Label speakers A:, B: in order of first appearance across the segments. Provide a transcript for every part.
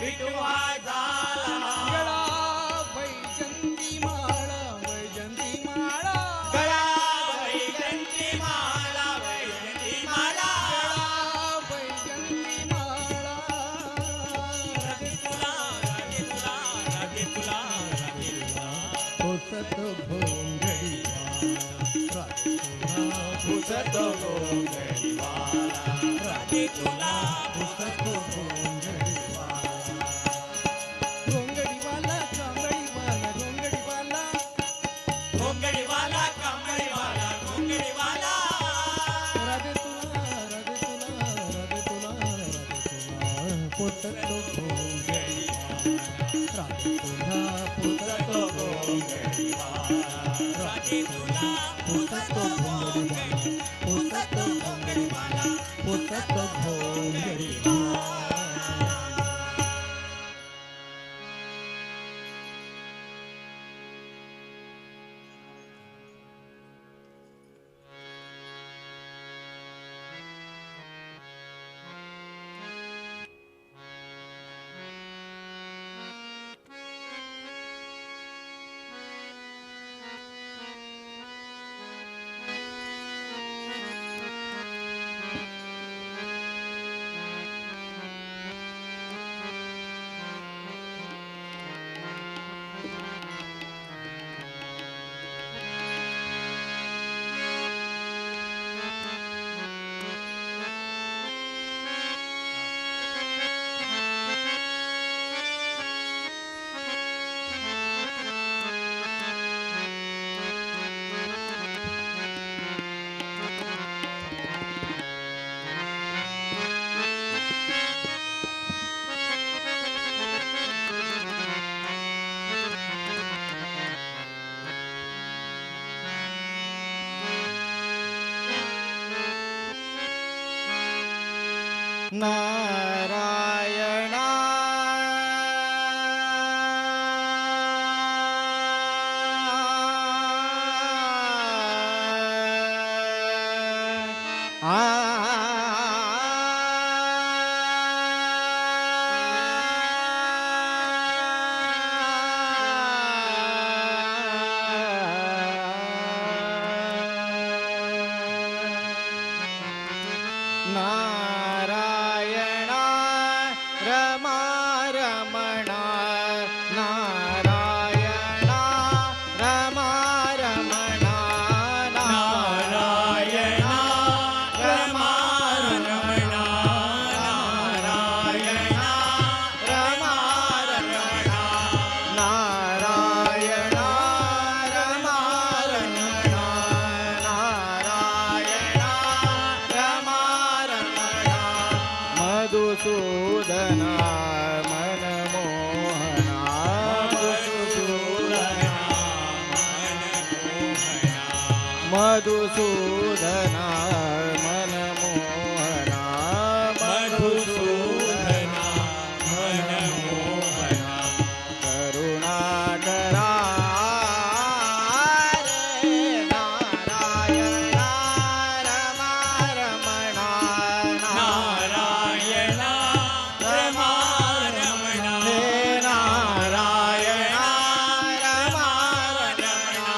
A: विठुवा झाला
B: गळा वैजंती माळा वैजंती माळा
A: गळा वैजंती माला वैजंती माला
B: गळा वैजंती माळा
A: राधे तुला राधे तुला राधे तुला राधे तुला
B: पुसत भोंगडी
A: पुसत गोंधळीवाला राधे तुला
B: पुसत गोंगडीवाला कांबळीवाला गोंगडीवाला
A: गोंगडीवाला कांबळीवाला गोंगडीवाला
B: राधे तुला राधे तुला राधे तुला राधे तुला पुसत भोंगडीवाला राधे तुला पुसत
A: गोंगडीवाला राधे तुला
B: पुसत भोंगडीवाला पुसत
A: गोंगडीवाला
B: पुसत भोंगडीवाला
A: नारायणा नारायणा रमा रमणा नारायणा रमा रमणा नारायणा रमा रमणा नारायणा रमा रमणा नारायणा रमा रमणा नारायणा रमा रमणा मधुसूदना मनमोहना मधुसूदना मनमोहना मधुसूदना मनमोहना करुणाकरा रे नारायणा रमा रमणा नारायणा रमा रमणा हे नारायणा रमा रमणा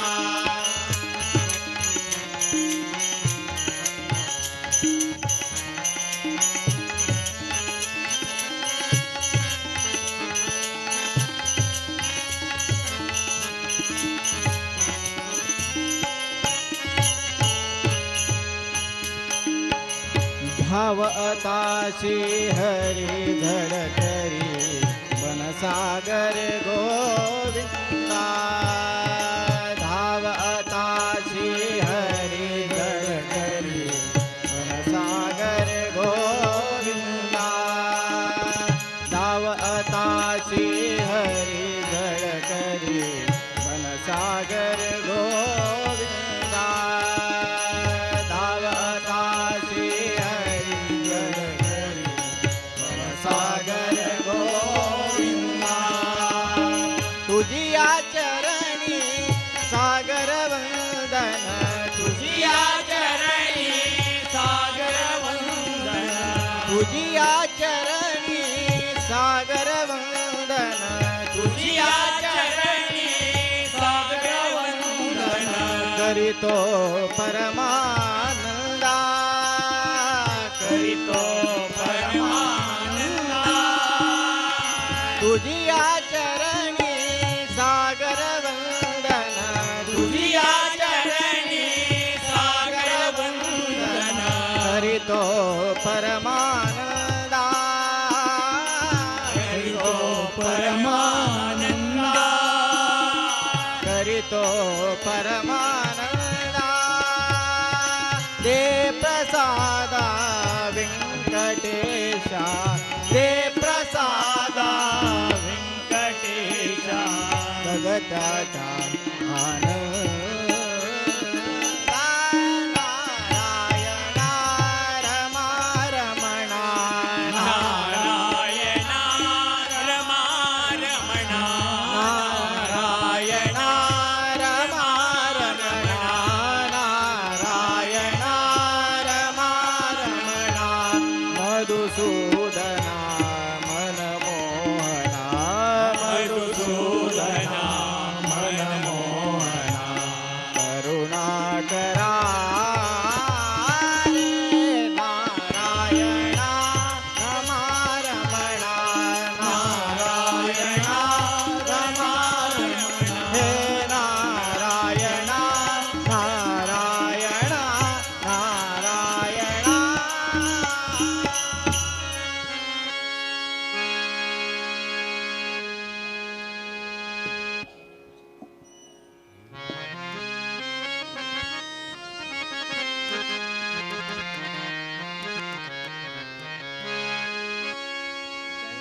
A: भाव अताशी हरी धडकरी बनसागर गोविंदा धाव अताशी हरी धडकरी बनसागर गोविंदा धाव अताशी हरी धडकरी बनसागर गोविंदा धाव अताशी सागर गोविंदा तुझिया चरणी सागर वंदन तुझिया चरणी सागर वंदन तुझिया चरणी सागर
C: वंदन
A: तुझिया चरणी सागर वंदन
C: करीतो परमानंदा
A: करीतो परमानंदा
C: तुझिया चरणी सागर वंदन
A: तुझिया चरणी सागर वंदन
C: करीतो परमानंदा
A: करीतो परमानंदा
C: करीतो परमानंदा दे प्रसादा व्यंकटेशा दे प्रसादा
A: वेंकटेशा
C: जगताचा आनंदा नारायणा रमा रमणा
A: नारायणा रमा रमणा
C: नारायणा रमा रमणा नारायणा रमा रमणा मधुसूदना मनमोहना
A: मधुसूदना मनमोहना
C: करुणाकरा रे नारायणा रमा रमणा नारायणा रमा रमणा हे नारायणा नारायणा नारायणा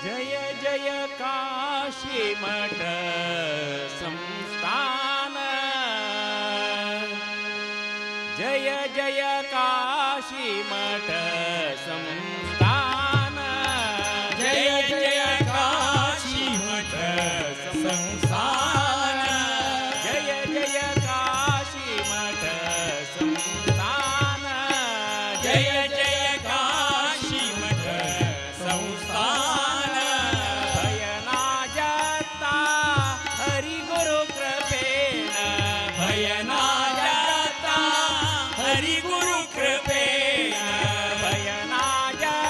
A: जय जय काशी मठ संस्थान जय जय काशी मठ संस्थान जय जय काशी मठ संस्थान जय जय काशी मठ संस्थान जय जय काशी मठ संस्थान भयना जाता हरि गुरु कृपेण भयना जाता हरि गुरु कृपेण भयना जाता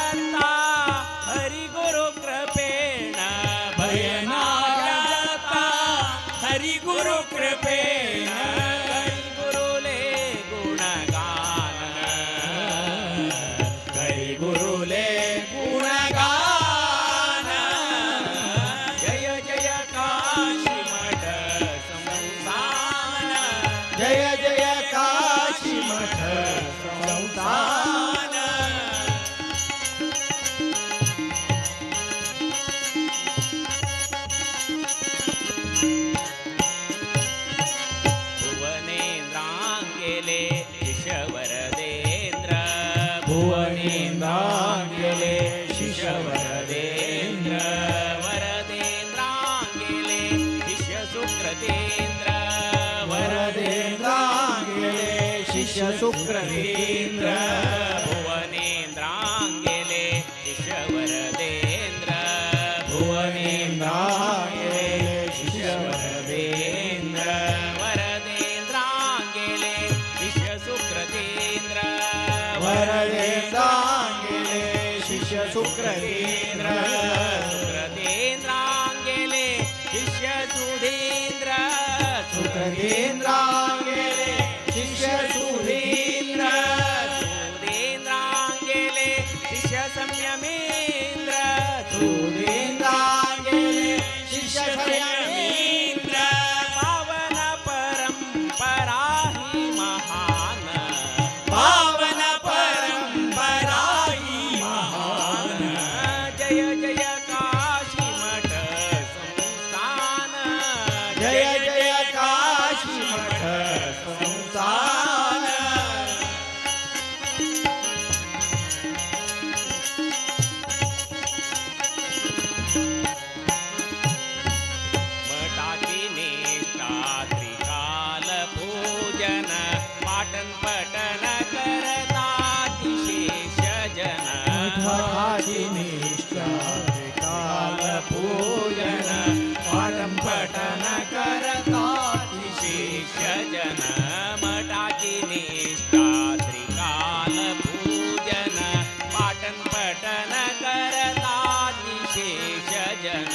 A: जन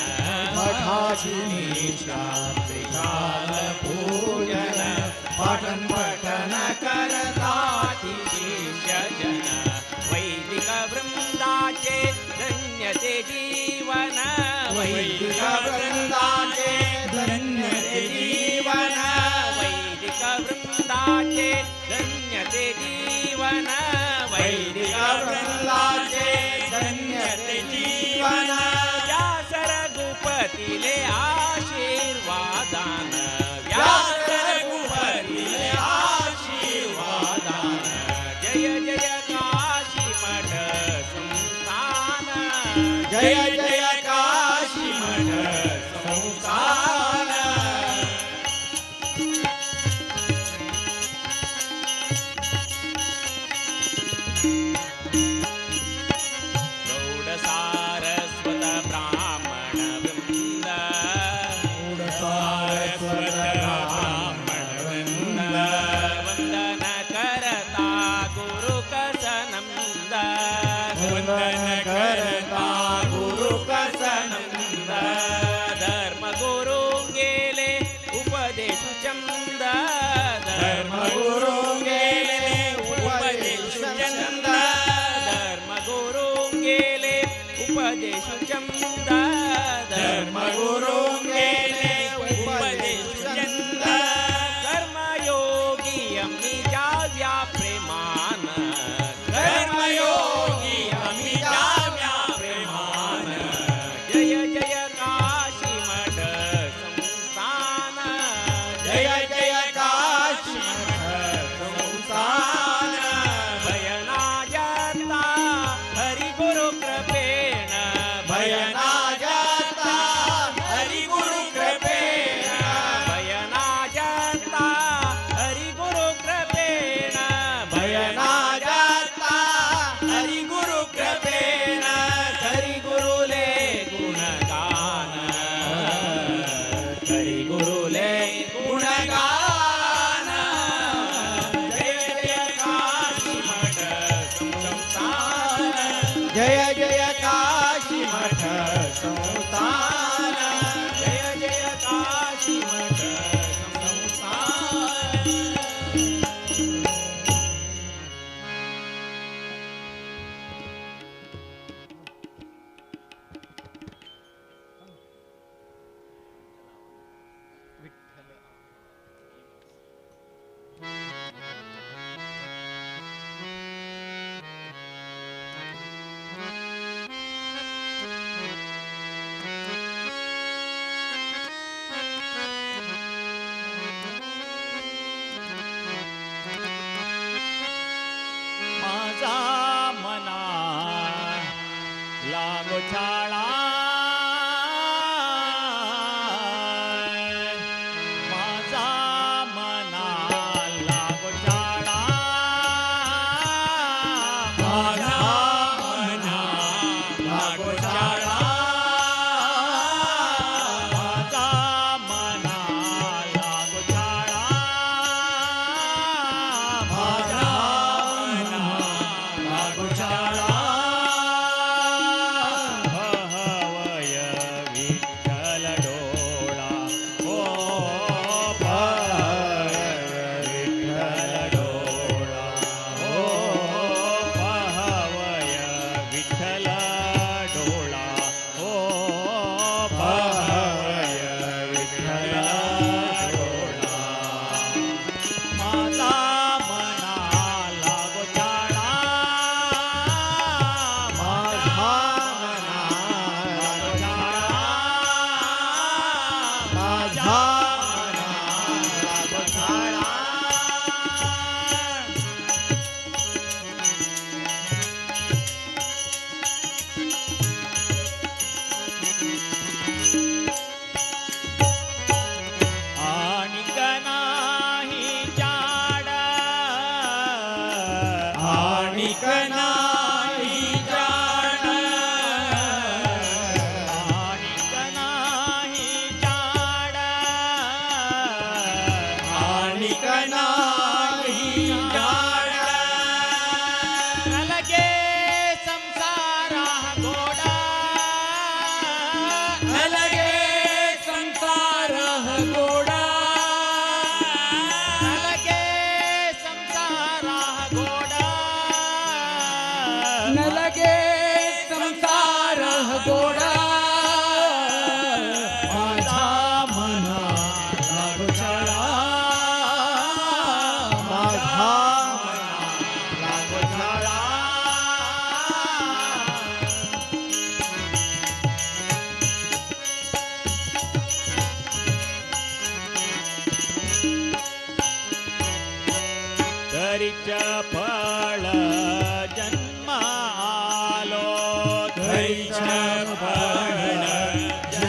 C: मठाची निशाल पूजन पठन पठन करताती
A: जन वैदिक वृंदाचे धन्यते जीवन
C: वैदिक वृंदाचे धन्य ते जीवन
A: वैदिक वृंदाचे धन्यते जीवन
C: वैदिक वृंदाचे धन्य ते जीवन
A: व्यास रघुपतीले आशीर्वादान
C: व्यास रघुपतीले आशीर्वादान
A: जय जय काशी मठ संस्थान
C: जय जय काशी मठ संस्थान
A: गौड सारस्वत ब्राह्मण वृंद
C: सारस्वत ब्राह्मण वृंद
A: वंदन करता गुरु कसनंद
C: वंदन करता गुरु
A: न लगे संसार गोडा
C: न लगे संसारा गोडा
A: न लगे संसार गोडा
B: माझ्या मना लागो छळा
C: माझा लागो झाला तरीच फळ जन्म आलो
A: धैर्य फळ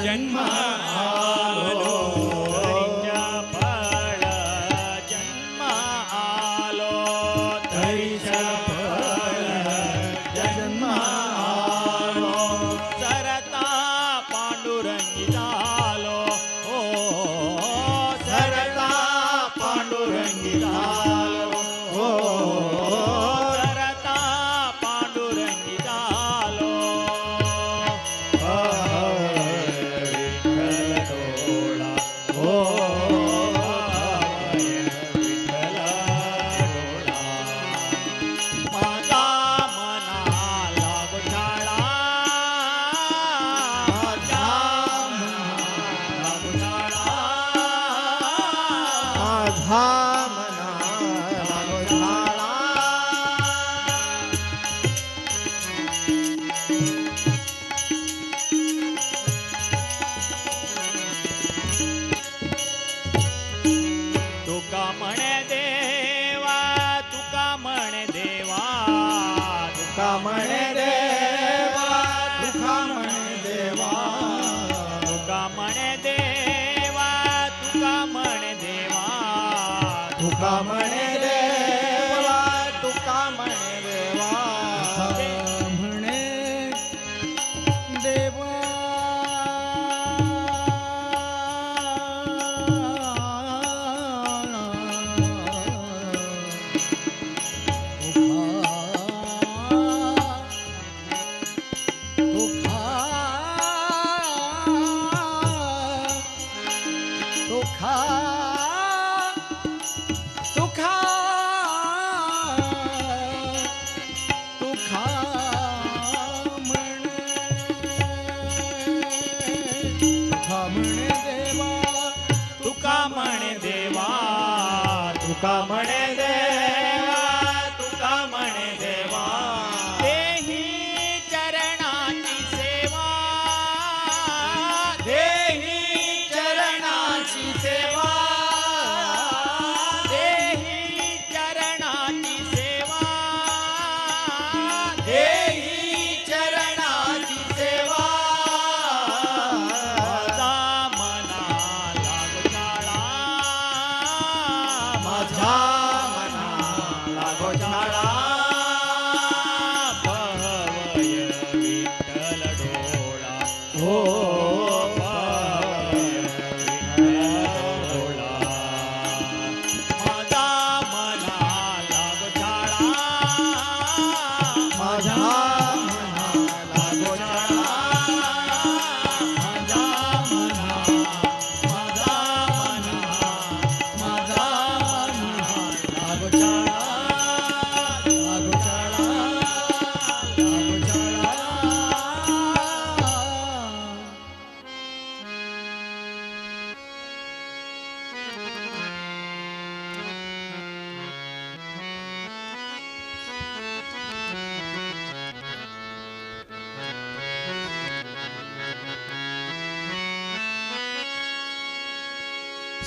A: जन्म आलो
C: तरीच फळ जन्म आलो
A: धैर्य फळ
B: जन्म
C: आलो सरता पांडुरंगी झालो हो सरता पांडुरंगी झालो हो सरता पांडुरंगी झालो विठ्ठल डोळा हो विठ्ठल डोळा माझा मना लागो झाला माझा मना लागो झाला
B: माझा मना लागो छळा
C: तुका म्हणे देवा तुका म्हणे देवा
B: तुका म्हणे देवा तुका म्हणे देवा
C: तुका म्हणे देवा तुका म्हणे देवा
B: तुका म्हणे देवा तुका म्हणे देवा म्हणे देवा तुका तुका तुका म्हणे देवा
C: तुका म्हणे देवा तुका म्हणे देवा तुका म्हणे देवा देही चरणाची सेवा देही चरणाची सेवा देही चरणाची सेवा देही चरणाची सेवा माझा मना लागो झाला माझा मना लागो झाला पहवय विठ्ठल डोळा हो पहवय विठ्ठल डोळा माझा मना लागो झाला
B: माझा मना लागो छळा
C: माझा मना माझा मना माझा मना
B: लागो छळा लागो छळा लागो छळा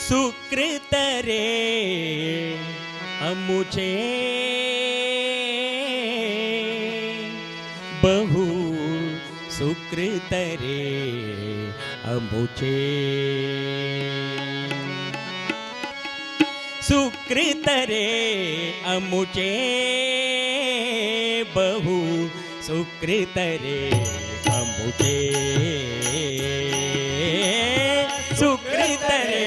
C: सुकृत रे अमुचे बहु सुकृत रे अमुचे सुकृत रे अमुचे बहु सुकृत रे अमुचे सुकृत रे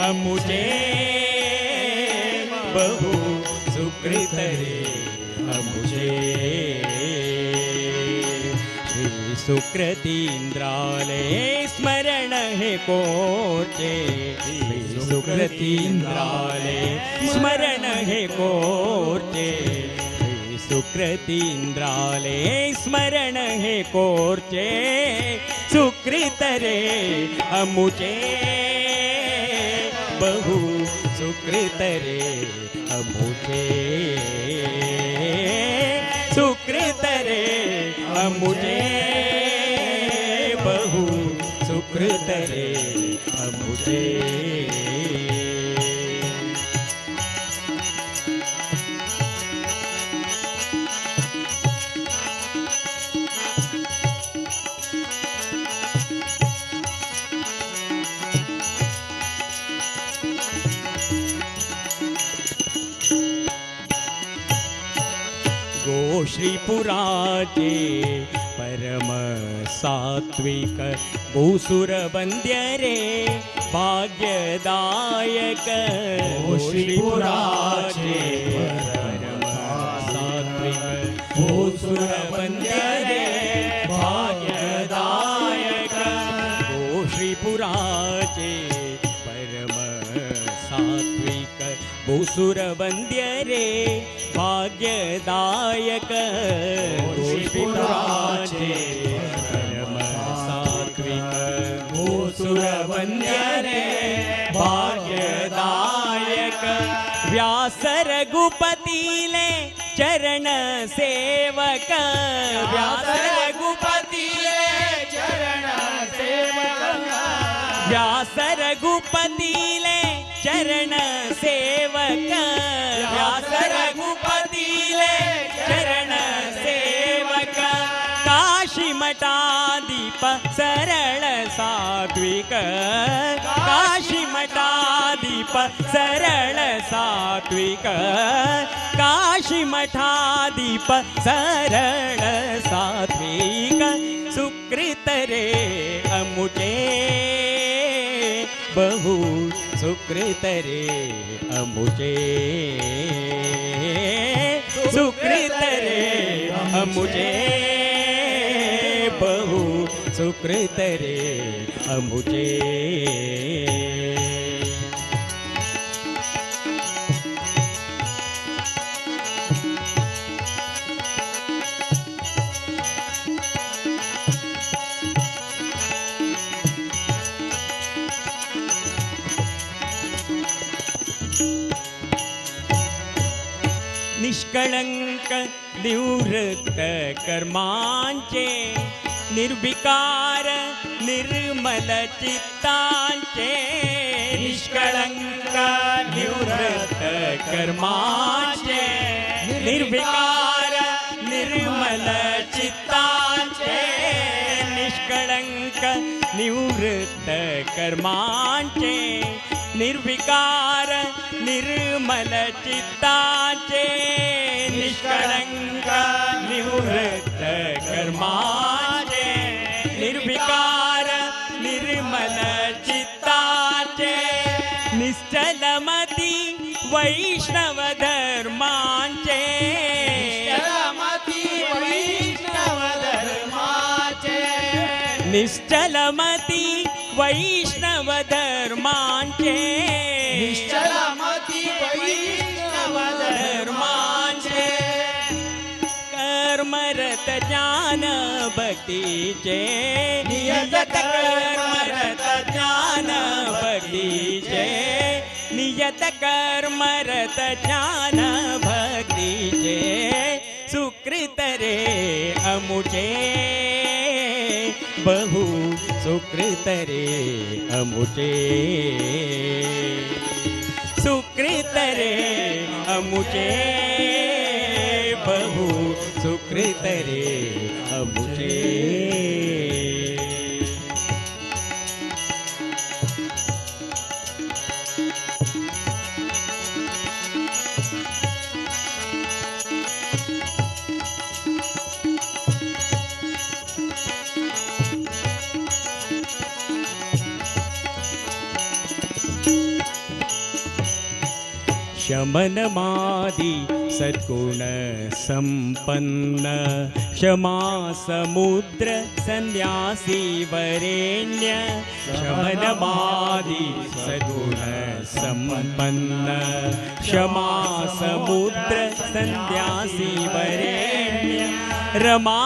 C: अमुचे बहु सुकृत रे अमुचे श्री सुकृतींद्रालये हे कोचे सुकृतींद्राले स्मरण हे कोचे सुकृतींद्राले स्मरण हे कोचे सुकृत रे अमुचे बहु सुकृत रे अमुचे सुकृत रे अमुचे बहु सुकृत रे अमुचे श्रीपुराचे परम सात्विक भूसुर वंद्य रे भाग्यदायक श्रीपुराचे परम सात्विक भूसुर वंद्य रे भाग्यदायक श्रीपुराचे परम सात्विक भूसुर वंद्य रे भाग्यदायक श्रीपुराचे परम सात्विक भूसुर वंद्य रे भाग्यदायक व्यास रघुपतीले चरण सेवक व्यास रघुपतीले चरण सेवक व्यास रघुपतीले चरण सेवक व्यास रघुपतीले चरण सेवक काशी मठादीप सरळ सात्विक काशी मठादीप सरळ सात्विक काशी मठादीप सरळ सात्विक सुकृत रे अमुचे बहु सुकृत रे अमुचे सुकृत रे अमुचे बहु सुकृत रे अमुचे निष्कळंक निवृत्त कर्मांचे निर्विकार निर्मल चित्तांचे निष्कळंक निवृत्त कर्मांचे निर्विकार निर्मल चित्तांचे निष्कळंक निवृत्त कर्मांचे निर्विकार निर्मल चित्ताचे निष्कळंक निवृत्त कर्माचे निर्विकार निर्मल चित्ताचे निश्चलमती वैष्णव धर्मांचे निश्चलमती वैष्णव धर्मांचे
B: निश्चलमती वैष्णव
C: धर्मांचे कर्मरत ज्ञान भक्तीचे नियत कर्मरत ज्ञान भक्तीचे नियत कर्मरत ज्ञान भक्तीचे सुकृत रे अमुचे बहु सुकृत रे अमुचे सुकृत रे अमुचे बहु सुकृत रे अमुचे शमनमादि सद्गुण संपन्न क्षमा समुद्र सन्यासी वरेण्य शमनमादि सद्गुण संपन्न क्षमा समुद्र सन्यासी वरेण्य रमा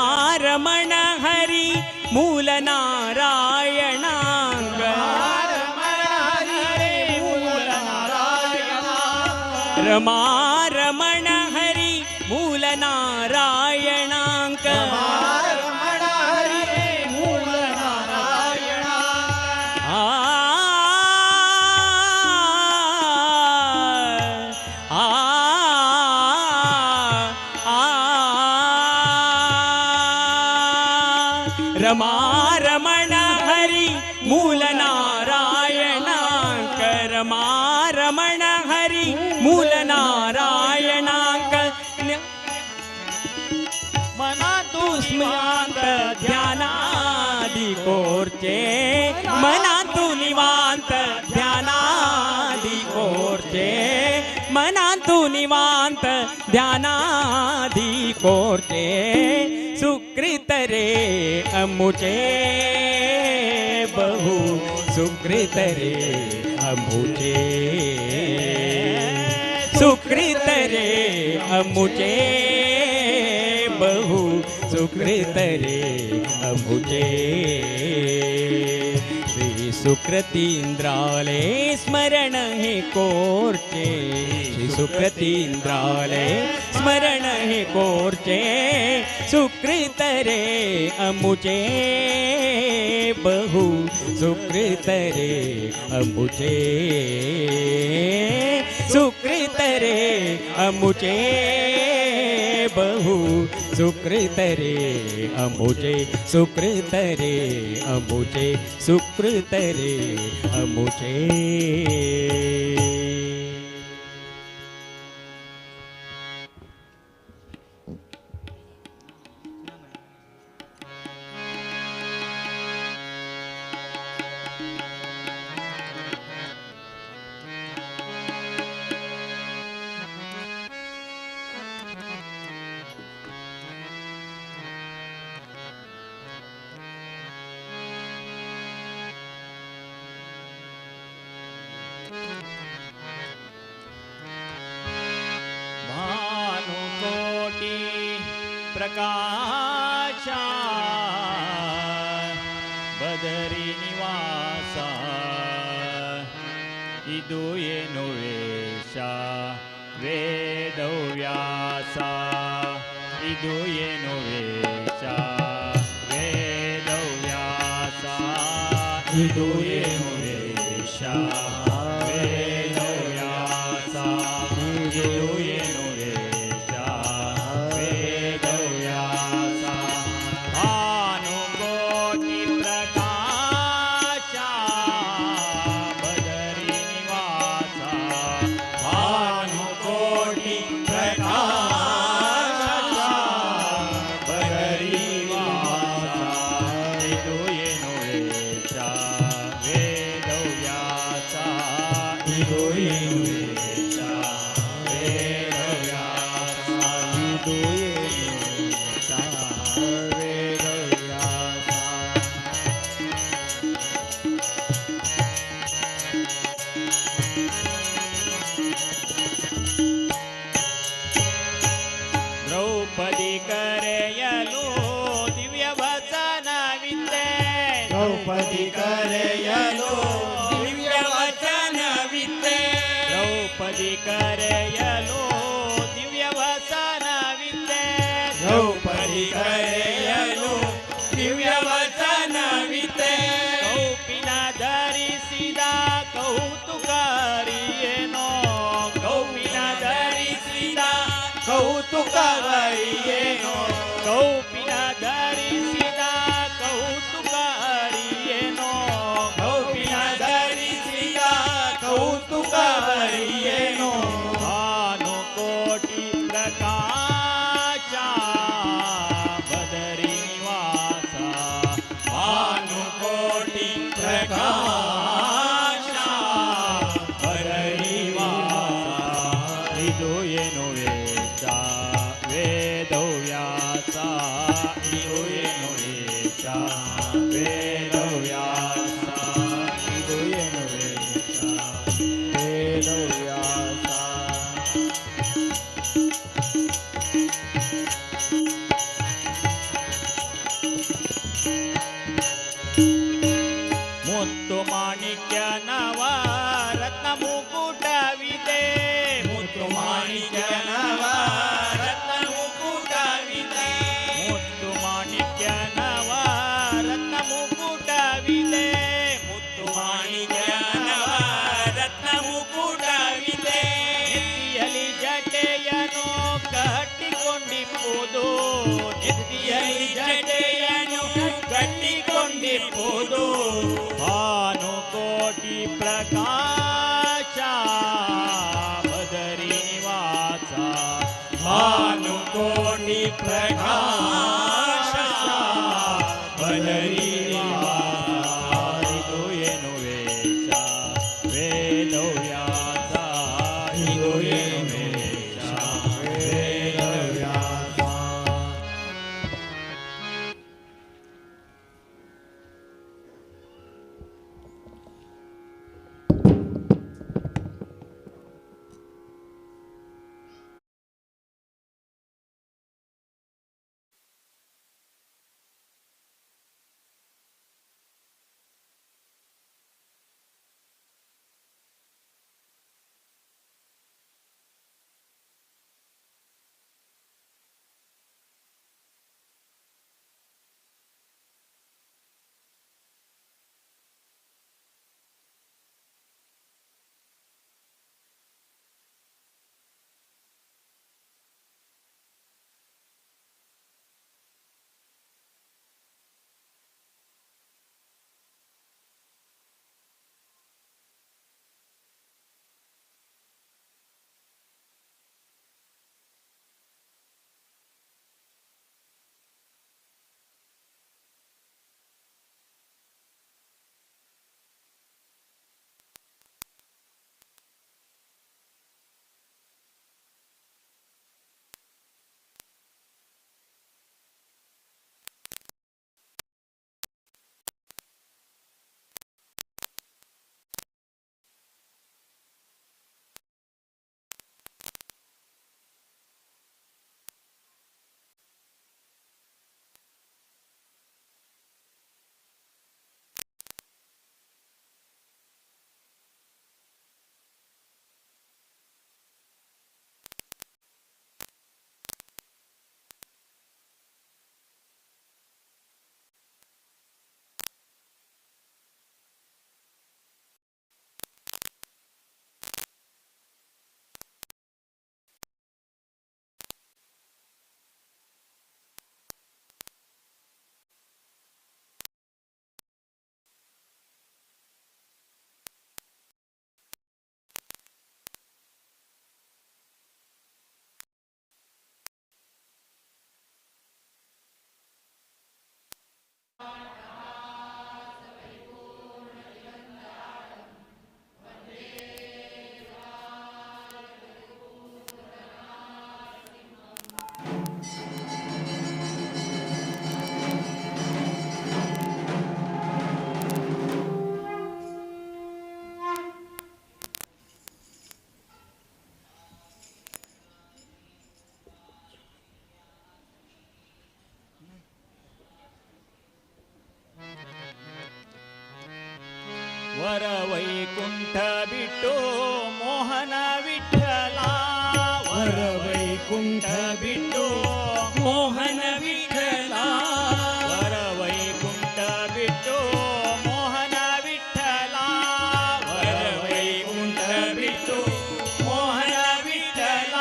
C: रमण हरि मूल नारायणांग रमा रमण हरि मूल नारायणांक रमा रमण हरि मूल नारायणांक रमा रमण हरि मूल नारायणांक मनातू स्मयांत ध्यानादि कोरचे मनातू निवांत ध्यानादि कोरचे मनातू निवांत ध्यानादि कोरचे सुकृत रे अमुचे बहु सुकृत रे अमुचे सुकृत रे अमुचे बहु सुकृत रे अमुचे श्री सुकृतींद्राले स्मरण हे कोरचे श्री सुकृतींद्राले स्मरण हे कोरचे सुकृत रे अमुचे बहु सुकृत रे अमुचे सुकृत रे अमुचे बहु सुकृत रे अमुचे सुकृत रे अमुचे सुकृत रे अमुचे
A: भानुकोटि प्रकाशा बदरी निवासा इदु येनु वेशा वेदव्यासा इदु येनु वेशा वेदव्यासा इदु येनु वेशा वेदव्यासा इदु येनु वेशा वेदव्यासा भानुकोटि प्रकाशा बदरी निवासा भानुकोटि प्रकाशा बदरी निवासा इदु येनु वेशा वेदव्यासा इदु येनु वेशा वेदव्यासा इदु येनु वेशा वेदव्यासा द्रौपदी करेयलो दिव्य वचन विद्ये द्रौपदी करेयलो दिव्य वचन विद्ये द्रौपदी करेयलो दिव्य वचन विद्ये द्रौपदी करेयलो दिव्य वचन विद्ये कौपिना धरिसिदा कौतुकारियेनो कौपिना धरिसिदा कौतುಕವರಿಯೇನೋ ಕೌಪಿನ ಧರಿಸಿದ ಕೌತುಕವರಿಯೇನೋ ಕೌಪಿನ ಧರಿಸಿದ ಕೌತುಕವರಿಯೇನೋ ಭಾನುಕೋಟಿ ಪ್ರಕಾಶ ಬದರಿ ನಿವಾಸ ಭಾನುಕೋಟಿ ಪ್ರಕಾಶ ಬದರಿ ನಿವಾಸ ಮುತ್ತು ಮಾಣಿಕ್ಯ ನವರತ್ನ ಮುಕುಟವಿದೆ ಮುತ್ತು ಮಾಣಿಕ್ಯ ನವರತ್ನ ಮುಕುಟವಿದೆ ಮುತ್ತು ಮಾಣಿಕ್ಯ ನವರತ್ನ ಮುಕುಟವಿದೆ ಮುತ್ತು ಮಾಣಿಕ್ಯ ನವರತ್ನ ಮುಕುಟವಿದೆ ನೆತ್ತಿಯಲ್ಲಿ ಜಟೆಯನ್ನು ಕಟ್ಟಿಕೊಂಡಿಪ್ಪುದು ನೆತ್ತಿಯಲ್ಲಿ ಜಟೆಯನ್ನು ಕಟ್ಟಿಕೊಂಡಿಪ್ಪುದು ಭಾನುಕೋಟಿ ಪ್ರಕಾಶ ಬದರಿ ನಿವಾಸ ಭಾನುಕೋಟಿ ಪ್ರಕಾಶ ಬದರಿ ನಿವಾಸ ಇದು ಏನು ವೇಷ ವೇದವ್ಯಾಸ ಇದು ಏನು ವೇಷ ವೇದವ್ಯಾಸ ವರ ವೈಕುಂಠ ಬಿಟ್ಟು ಮೋಹನ ವಿಠಲ ವರ ವೈಕುಂಠ ಬಿಟ್ಟು ಮೋಹನ ವಿಠಲ ವರ ವೈಕುಂಠ ಬಿಟ್ಟು ಮೋಹನ ವಿಠಲ ವರ ವೈಕುಂಠ ಬಿಟ್ಟು ಮೋಹನ ವಿಠಲ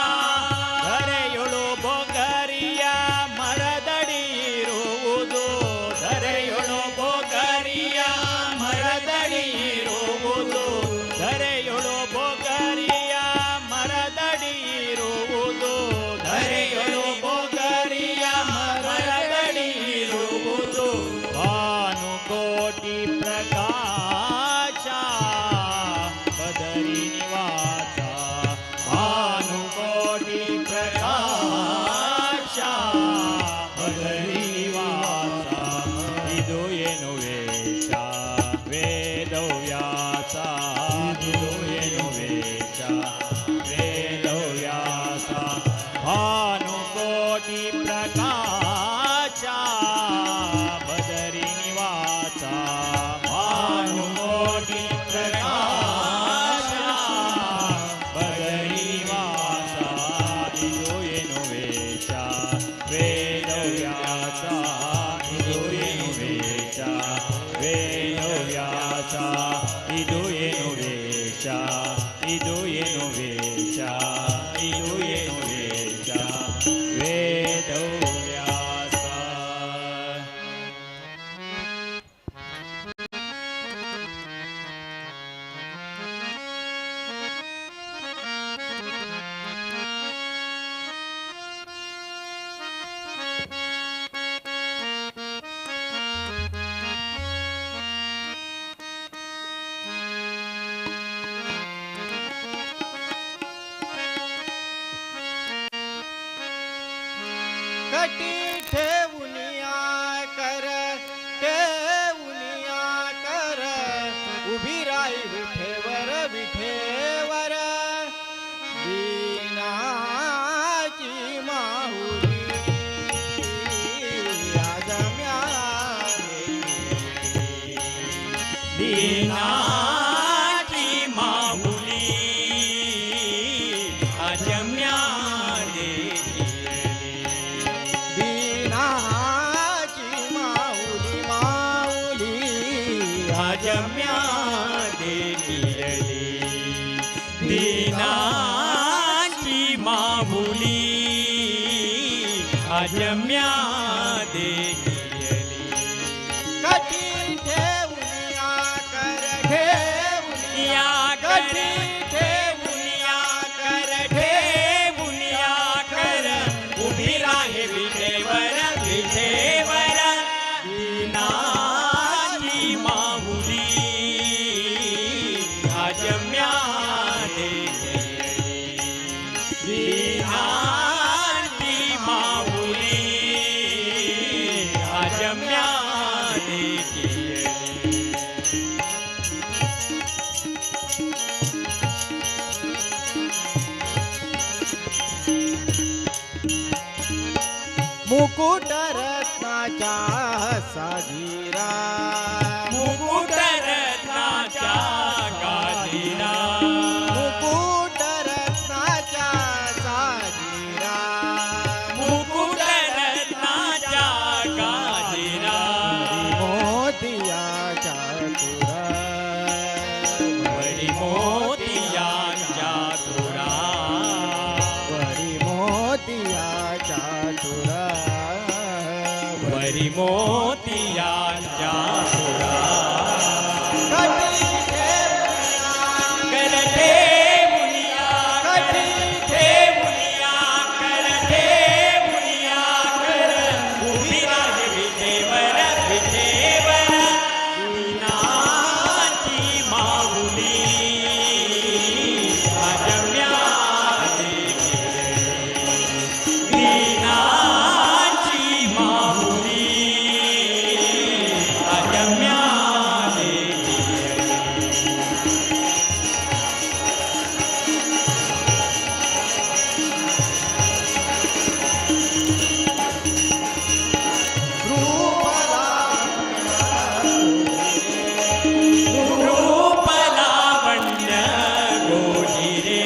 A: ಧರೆಯೊಳು ಬೊಗರಿಯ ಮರದಡಿ ಇರುವುದು ಧರೆಯೊಳು ಬೊಗರಿಯ ಮರದಡಿ ಇರುವುದು ಧರೆಯೊಳು ಬೊಗರಿಯ ಮರದಡಿ ಇರುವುದು ಧರೆಯೊಳು ಬೊಗರಿಯ ಮರದಡಿ ಇರುವುದು ಭಾನುಕೋಟಿ ಪ್ರಕಾಶ ಬದರಿ ನಿವಾಸ ಭಾನುಕೋಟಿ ಪ್ರಕಾಶ ಬದರಿ ನಿವಾಸ ಇದು ಏನು ವೇಷ ವೇದವ್ಯಾಸ ಇದು ಏನು ವೇಷ ವೇದವ್ಯಾಸ ಭಾನುಕೋಟಿ ಪ್ರಕಾಶ ಬದರಿ ನಿವಾಸ ಭಾನು ಇದು ಏನು ವೇಷ ಇದು ಏನು ವೇಷ ಇದು ಏನು ವೇಷ ವೇದವ್ಯಾಸ
D: कटी ठेवुनिया कर ठेवुनिया कर उभी राई विठेवर विठेवर दीनाची माहुली आज म्या
A: दीनाची माहुली अजम्या
D: दीनाची माऊली माऊली
A: अजम्या देखियली दीनाची माहुली अजम्या देखियली
D: कटी ठेवुनिया कर ठेवुनिया
A: कटी ठेवुनिया कर ठेवुनिया कर उभी राहे विठेवर विठेवर दीनाची माहुली अजम्या देखियली दीनाची माहुली अजम्या देखियली
D: मुकुट रत्नाच्या साजीरा
A: मुकुट रत्नाच्या गाजीरा
D: मुकुट रत्नाच्या साजीरा
A: मुकुट रत्नाच्या गाजीरा
D: मोतियाच्या तुरा
A: वरी मोतियांच्या तुरा
D: वरी मोतियाच्या तुरा
A: वरी मोतियांच्या तुरा
D: कटी ठेवुनिया
A: कर ठेवुनिया कर ठेवुनिया कर ठेवुनिया कर उभी राहे विठेवर विठेवर दीनाची माऊली अजम्या देखियली दीनाची माऊली अजम्या रूप लावण्य गोजिरे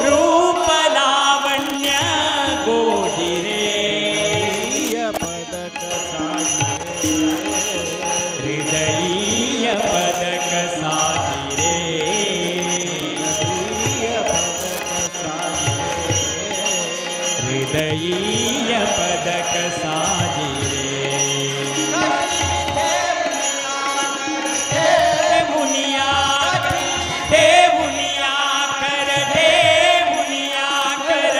A: रूप लावण्य गोजिरे
D: पदक साजिरे
A: हृदयीय पदक साजिरे हृदयीय पदक साजिरे मुनिया मुनिया कर मुनिया कर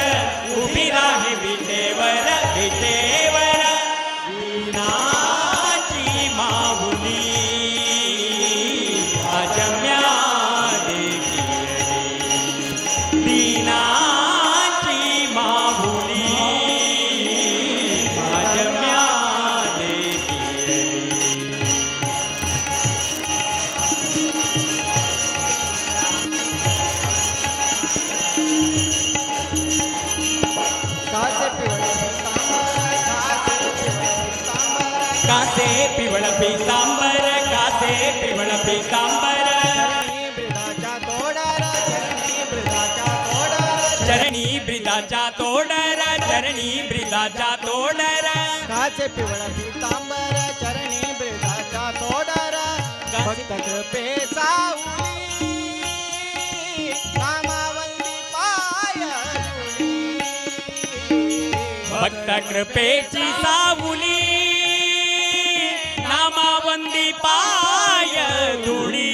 A: उभी राहे विठेवर विठेवर दीनाची माऊली अजम्या देखियली दीनाची माऊली अजम्या देखियली कासे पिवळ पीतांबर कासे पिवळ पीतांबर
D: चरणी ब्रिदाच्या तोडारा
A: चरणी ब्रिदाच्या तोडर
D: काचे पिवळा पितांबर चरणी ब्रजाच्या तोडर भक्त कृपे सावली नामावंती पाय धुळी
C: भक्त कृपेची सावली नामावंदी पाय धुळी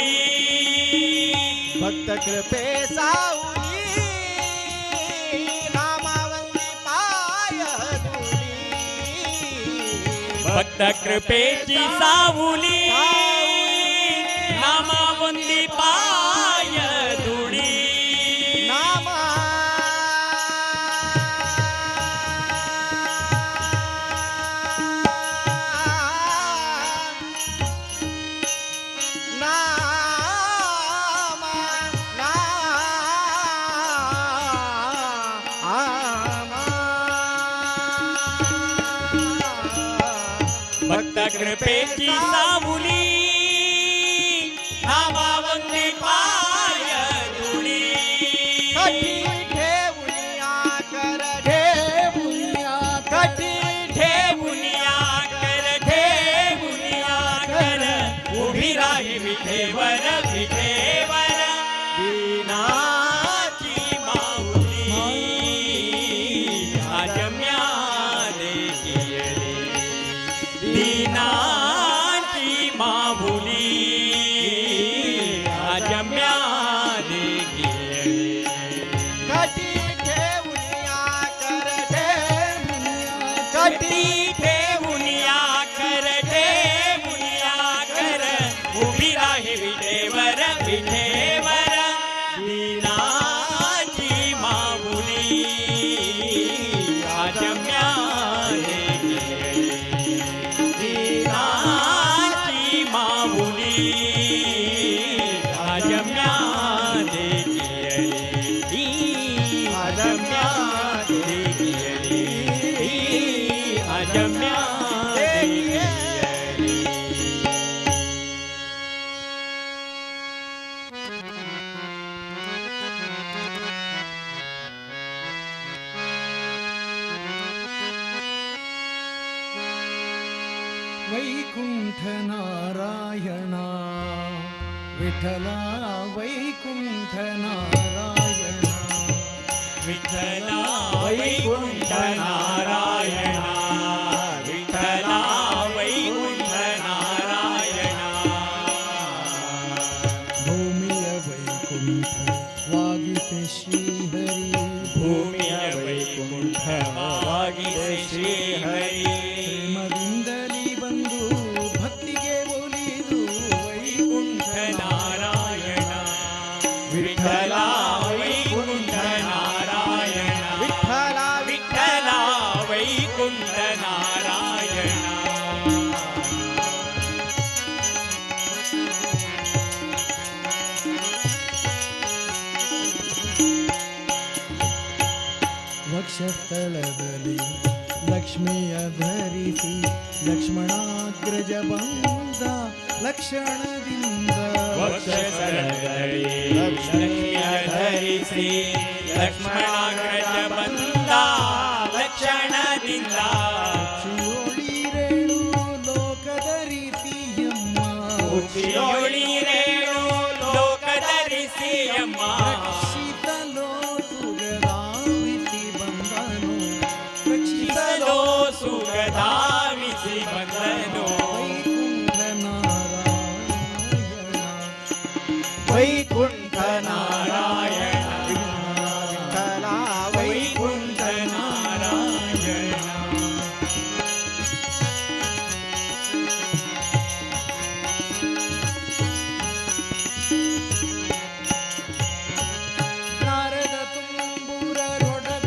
D: भक्त कृपे सावली नामावंती पाय धुळी
C: भक्त कृपेची सावली नामावंदी पाय धुळी
D: नामा
C: भक्त कृपेची सावली नामावंदी पाय धुळी
D: कठी ठेवूया कर
B: ठेवूया
D: कठी
C: ठेवूनिया कर उभी राही विठेवर विठेवर दीनाची माऊली आज म्याले गेली दीनाची माऊली आज म्याले गेली
D: कठी ठेवूया कर कठी
C: ठेवूनिया कर उभी राही विठेवर विठेवर दीनाची माऊली आज म्याले गेली दीनाची माऊली आज म्याले गेली आज म्याले गेली आज म्याले गेली
B: वैकुंठ नारायणा विठला वैकुंठ नारायणा
C: विठ्ठला वैकुंठ नारायणा विठ्ठला वैकुंठ नारायणा
B: भूमिय वैकुंठ वागिते श्रीहरी
C: भूमिय वैकुंठ वागिसे श्रीहरी
B: ಪ್ರೇಮದಿಂದಲಿ ಬಂದು ಭಕ್ತಿಗೆ ಒಲಿದು ವೈಕುಂಠ
C: ನಾರಾಯಣ ವಿಠಲ ವೈಕುಂಠ ನಾರಾಯಣ
D: विठ्ठला
C: ವಿಠಲ ವೈಕುಂಠ ನಾರಾಯಣ
B: ವಕ್ಷಸ್ಥಳದಲ್ಲಿ ಲಕ್ಷ್ಮಿಯ ಧರಿಸಿ ಲಕ್ಷ್ಮಣಾಗ್ರಜ ಬಂದ ಲಕ್ಷಣದಿಂದ
C: ವಕ್ಷಸ್ಥಳದಲ್ಲಿ ಲಕ್ಷ್ಮಿಯ ಧರಿಸಿ ಲಕ್ಷ್ಮಣಾಗ್ರಜ ಬಂದ ಲಕ್ಷಣದಿಂದ
B: ಶಿವಳಿರೇಳು ಲೋಕಧರಿಸಿಯಮ್ಮ
C: ಉಚ್ಚಿಯೊಳಿರೇಳು ಲೋಕಧರಿಸಿ ಅಮ್ಮ
B: ರಕ್ಷಿತಲೋ ಸುಗದಾವಿಸಿ ಬಂದನು ರಕ್ಷಿತಲೋ
C: ಸುಗಧಾವಿಸಿ ಬಂದನು
B: ವೈಕುಂಠ ನಾರಾಯಣ
D: वैकुंठ नारायण
C: ನಾರಾಯಣ
D: विठ्ठला
C: ವೈಕುಂಠ ನಾರಾಯಣ
B: ನಾರದ ತುಂಬುರರೊಡಗೂಡಿ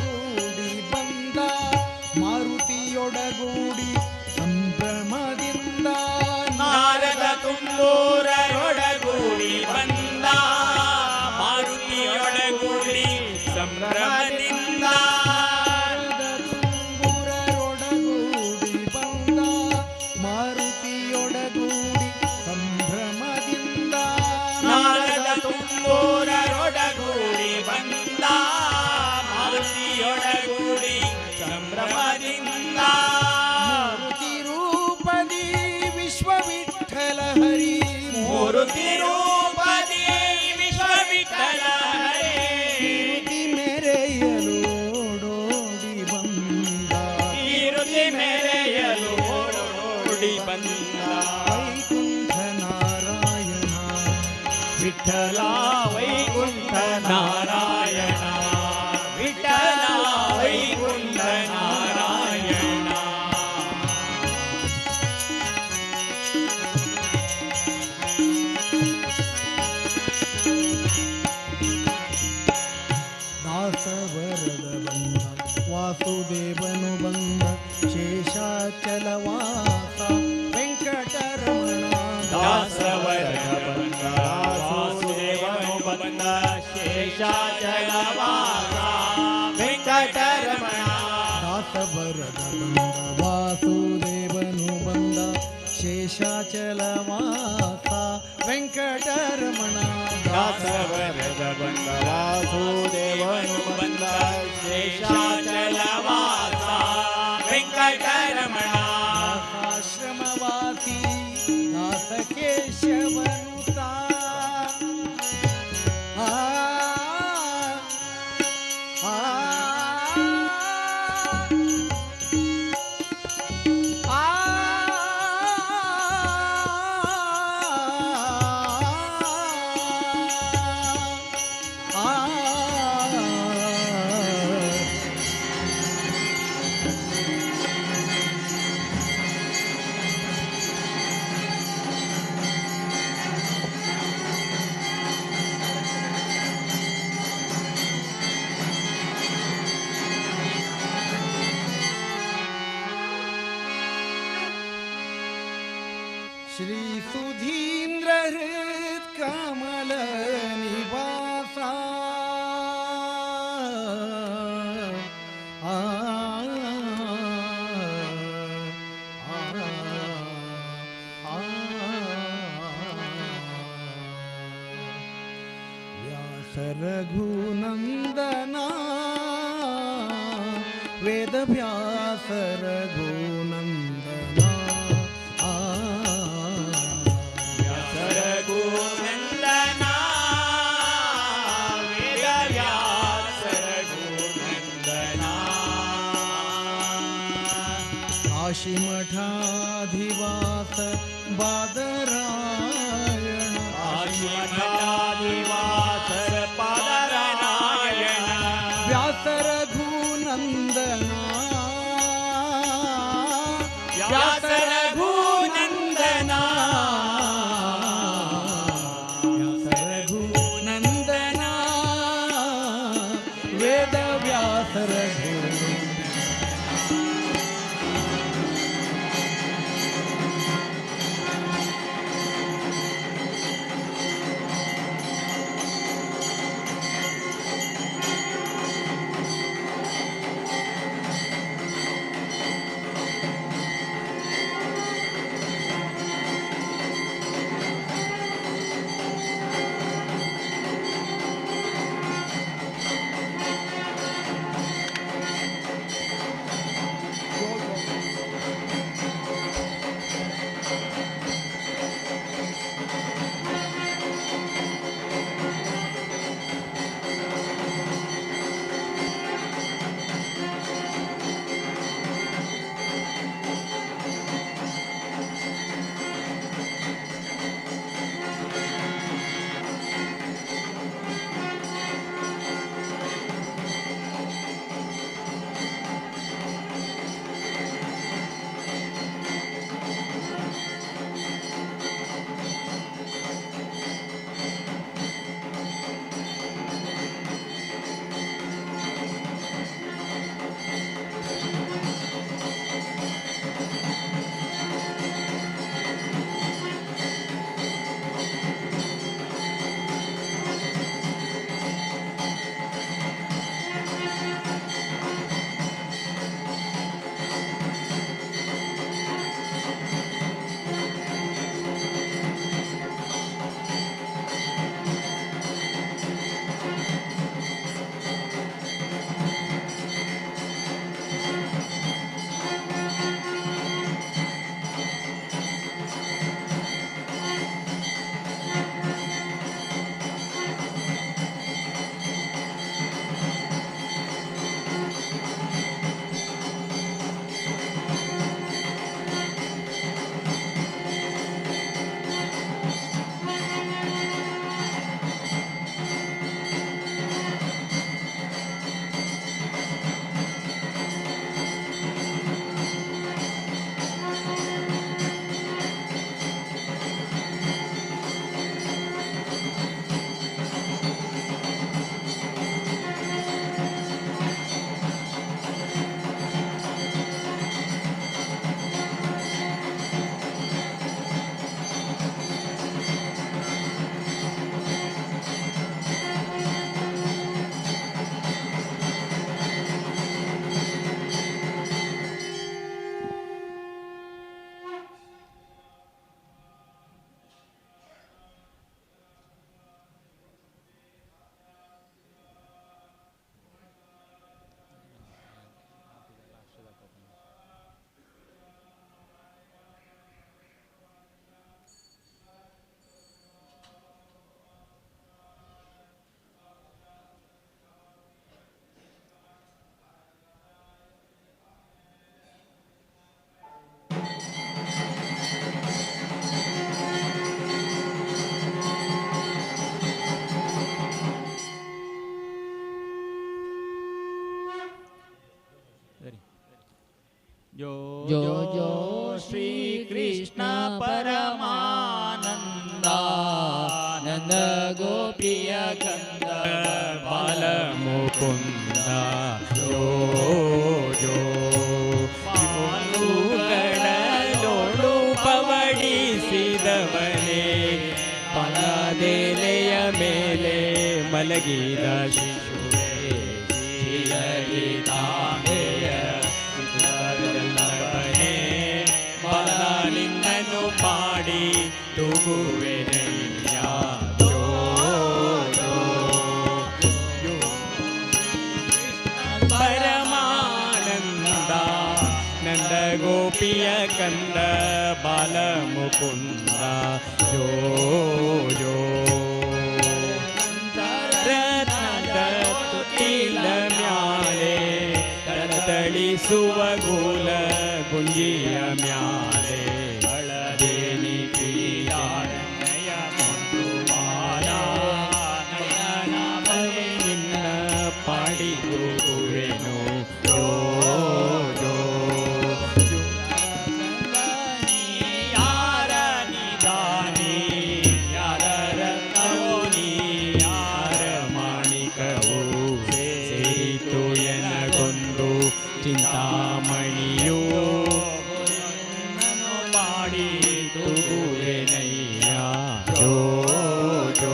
B: ಬಂದ ಮಾರುತಿಯೊಡಗೂಡಿ ಸಂಭ್ರಮದಿಂದ
C: ನಾರದ ತುಂಬೂರರೊಡಗೂಡಿ ಬಂದ ಮಾರುತಿಯೊಡಗೂಡಿ ಸಂಭ್ರಮದಿಂದ
B: ನಾರದ ತುಂಬುರರೊಡಗೂಡಿ ಬಂದ ಮಾರುತಿಯೊಡಗೂಡಿ ಸಂಭ್ರಮದಿಂದ
C: ನಾರದ ತುಂಬೂರರೊಡಗೂಡಿ ಬಂದ ಮಾರುತಿಯೊಡಗೂಡಿ ಸಂಭ್ರಮದಿಂದ
B: ಮಾರುತಿ
C: ಓಡಿ ಬಂದ
B: ವೈಕುಂಠ ನಾರಾಯಣ
C: ವಿಠಲ ವೈಕುಂಠ ನಾರಾಯಣ ವಿಠಲ ವೈಕುಂಠ ನಾರಾಯಣ
B: ದಾಸವರದ ಬಂದ ವಾಸುದೇವನು ಬಂದ ಶೇಷಾಚಲವಾಸ ವೆಂಕಟರಮಣ
C: ದಾಸವರದ ಬಂದ ವಾಸುದೇವನು ಬಂದ ಶೇಷಾಚಲವಾಸ ವೆಂಕಟರಮಣ
B: ದಾಸವರದ ಬಂದ ವಾಸುದೇವನು ಬಂದ ಶೇಷಾಚಲವಾಸ ವೆಂಕಟರಮಣ
C: ದಾಸವರದ ಬಂದ ವಾಸುದೇವನು ಬಂದ ಶೇಷಾಚಲವಾಸ ವೆಂಕಟರಮಣ
B: ಆಶ್ರಮವಾಸಿ ದಾಸ ಕೇಶವನುತ ಆ ಆ श्री सुधींद्र हृद कमल निवासा व्यास रघुनंदना वेद व्यास रघुनंदना
C: ರಘುನಂದನ ವೇದವ್ಯಾಸ ರಘುನಂದನ
B: काशी मठाधिवास बादरायण
C: ಆಶೀಮಠಾಧಿವಾಸ ಪಾದರಾಯಣ
B: व्यास रघुनंदना
C: ವ್ಯಾಸ ರಘುನಂದನ
B: व्यास रघुनंदना वेद व्यास रघु
C: ಕೃಷ್ಣ ಪರಮಾನಂದ
B: ನಂದ ಗೋಪಿಯ ಕಂದ
C: ಬಾಲ ಮುಕುಂದ ಜೋ ಜೋ ಬಾಲುಗಳೋಡು ಪವಡಿಸಿದವನೇ ಪಲದೆಲೆಯ ಮೇಲೆ ಮಲಗಿದ ಶಿಶುವೆ ಶ್ರೀಲಲಿತಾಂಬೆಯ ವಲ್ಲಭನೇ ಬಾಲ ನಿನ್ನನ್ನು ಪಾಡಿ ತೂಗುವೆನಯ್ಯ ಜೋ ಜೋ ಜೋ ಪರಮಾನಂದ ನಂದ ಗೋಪಿಯ ಕಂದ ಬಾಲ ಮುಕುಂದ ಜೋ ಜೋ ರತ್ನದ ತುಟಿಲ ಮ್ಯಾಲೆ ತಳತಳಿಸುವ ಗೋಲ ಗುಂಜಿಯ ಮ್ಯಾಲೆ ಹಳದೇನಿ ಪೀಡಾನಯ ಬಾಲ ನಯನ ಬಗೆ ನಿನ್ನ ಪಾಡಿದುವೆನು ಜೋ ಜೋ ಜೋ ಯಾರ ನಿಧಾನಿ ಯಾರ ರತ್ನವೋ ನೀ ಯಾರ ಮಾಣಿಕವು ಸೇತು ಎನಗೊಂದು ಚಿಂತಾಮಣಿಯು ನನ್ನು ಪಾಡಿ ತೂಗುವೆನಯ್ಯ ಜೋ ಜೋ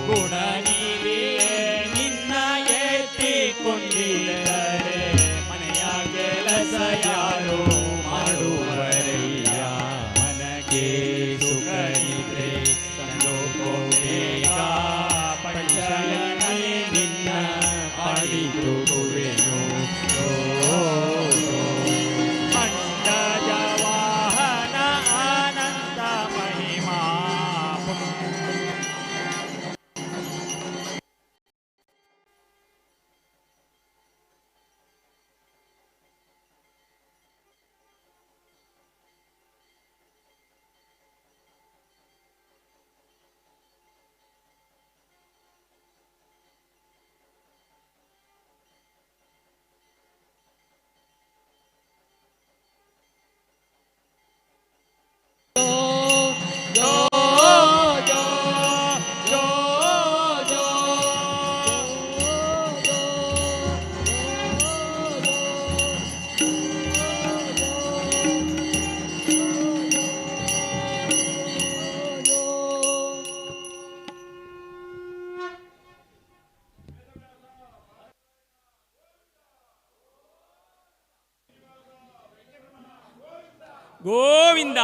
C: ಗುಣನಿಧಿಯೇ ನಿನ್ನ ಎತ್ತಿಕೊಂಡಿದ್ದರೆ ಮನೆಯ ಕೆಲಸ ಯಾರು ಮಾಡುವರಯ್ಯ ಮನಗೆ ಸುಖ ನಿದ್ರೆ ತಂದೋಕೋ ಬೇಗ ಪಂಚಯನೇ ನಿನ್ನ ಪಾಡಿ ತೂಗುವೆನು ಜೋ ಜೋ ಅಂಡಜ ವಾಹನ ಆನಂದ ಮಹಿಮಾ
B: ಜೋ ಜೋ ಜೋ ಜೋ
C: ಗೋವಿಂದ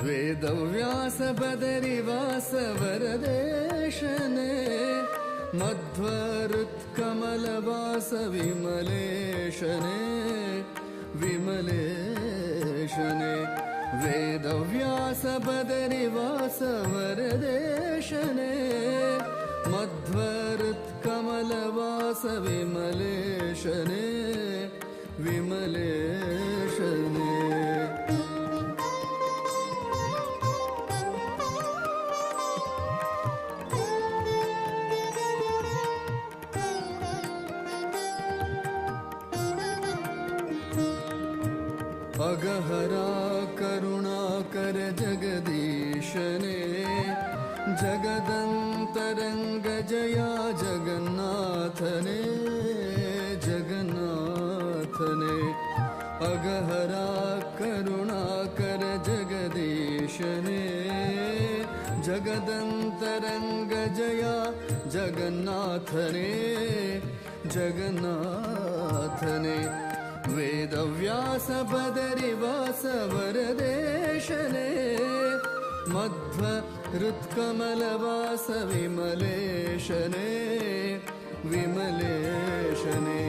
B: वेदव्यास बदरिवास वरदेशने मध्वरुत्कमलवास विमलेशने विमलेशने वेदव्यास बदरिवास वरदेशने मध्वरुत्कमलवास विमलेशने विमलेशने अगहरा करुणाकर जगदीशने जगदन्तरङ्ग जया जगन्नाथने जगन्नाथने अगहरा करुणाकर जगदीशने जगदन्तरङ्ग जया जगन्नाथने जगन्नाथने वेदव्यास बदरिवास वरदेशने मध्वरुत्कमलवास विमलेशने विमलेशने